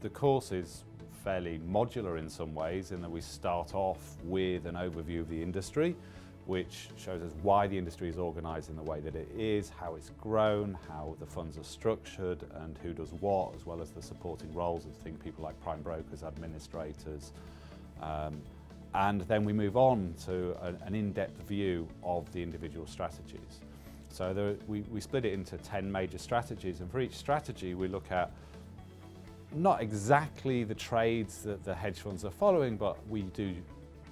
The course is fairly modular in some ways, in that we start off with an overview of the industry, which shows us why the industry is organised in the way that it is, how it's grown, how the funds are structured, and who does what, as well as the supporting roles of people like prime brokers, administrators. And then we move on to an in-depth view of the individual strategies. So we split it into 10 major strategies, and for each strategy we look at not exactly the trades that the hedge funds are following, but we do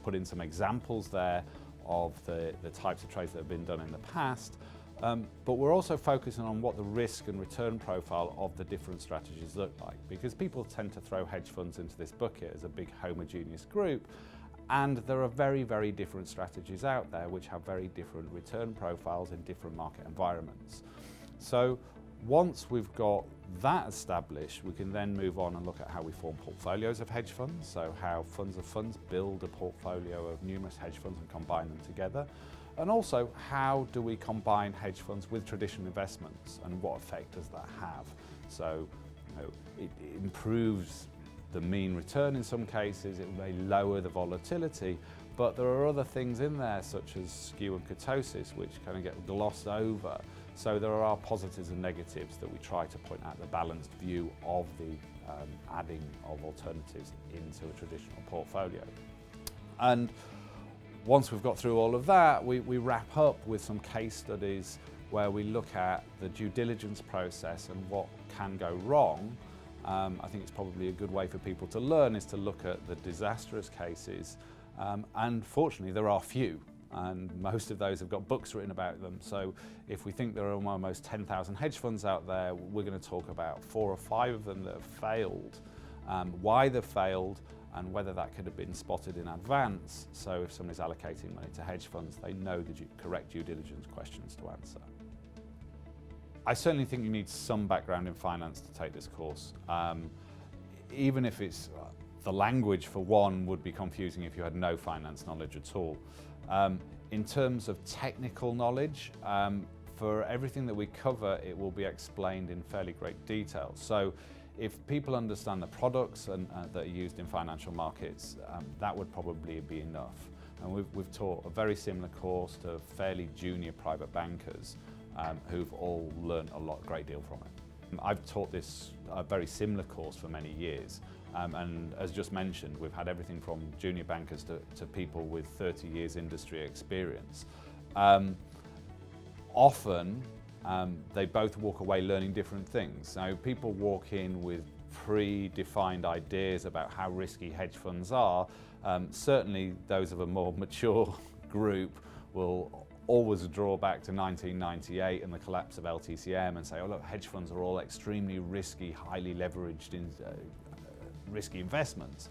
put in some examples there of the types of trades that have been done in the past. But we're also focusing on what the risk and return profile of the different strategies look like, because people tend to throw hedge funds into this bucket as a big homogeneous group, and there are very, very different strategies out there which have very different return profiles in different market environments. So once we've got that established, we can then move on and look at how we form portfolios of hedge funds, so how funds of funds build a portfolio of numerous hedge funds and combine them together. And also, how do we combine hedge funds with traditional investments, and what effect does that have? So, it improves the mean return in some cases, it may lower the volatility, but there are other things in there such as skew and kurtosis which kind of get glossed over. So there are positives and negatives that we try to point out, the balanced view of the adding of alternatives into a traditional portfolio. And once we've got through all of that, we wrap up with some case studies where we look at the due diligence process and what can go wrong. I think it's probably a good way for people to learn is to look at the disastrous cases, and fortunately there are few, and most of those have got books written about them. So if we think there are almost 10,000 hedge funds out there, we're going to talk about 4 or 5 of them that have failed, why they've failed, and whether that could have been spotted in advance. So if somebody's allocating money to hedge funds, they know the correct due diligence questions to answer. I certainly think you need some background in finance to take this course. Even if it's the language, for one, would be confusing if you had no finance knowledge at all. In terms of technical knowledge, for everything that we cover, it will be explained in fairly great detail. So if people understand the products that are used in financial markets, that would probably be enough. And we've taught a very similar course to fairly junior private bankers who've all learned a great deal from it. I've taught this very similar course for many years, and as just mentioned, we've had everything from junior bankers to people with 30 years industry experience. Often they both walk away learning different things. So people walk in with pre-defined ideas about how risky hedge funds are. Certainly those of a more mature group will always draw back to 1998 and the collapse of LTCM and say, oh look, hedge funds are all extremely risky, highly leveraged risky investments,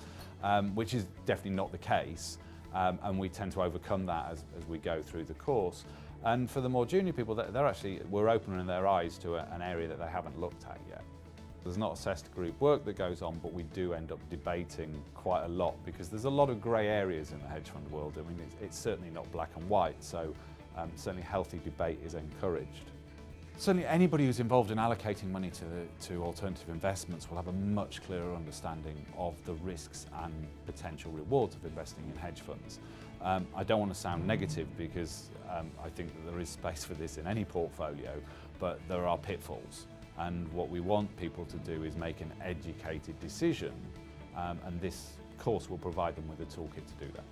which is definitely not the case, and we tend to overcome that as we go through the course. And for the more junior people, we're opening their eyes to an area that they haven't looked at yet. There's not assessed group work that goes on, but we do end up debating quite a lot because there's a lot of grey areas in the hedge fund world. I mean, it's certainly not black and white, so certainly healthy debate is encouraged. Certainly anybody who's involved in allocating money to alternative investments will have a much clearer understanding of the risks and potential rewards of investing in hedge funds. I don't want to sound negative because I think that there is space for this in any portfolio, but there are pitfalls. And what we want people to do is make an educated decision, and this course will provide them with a toolkit to do that.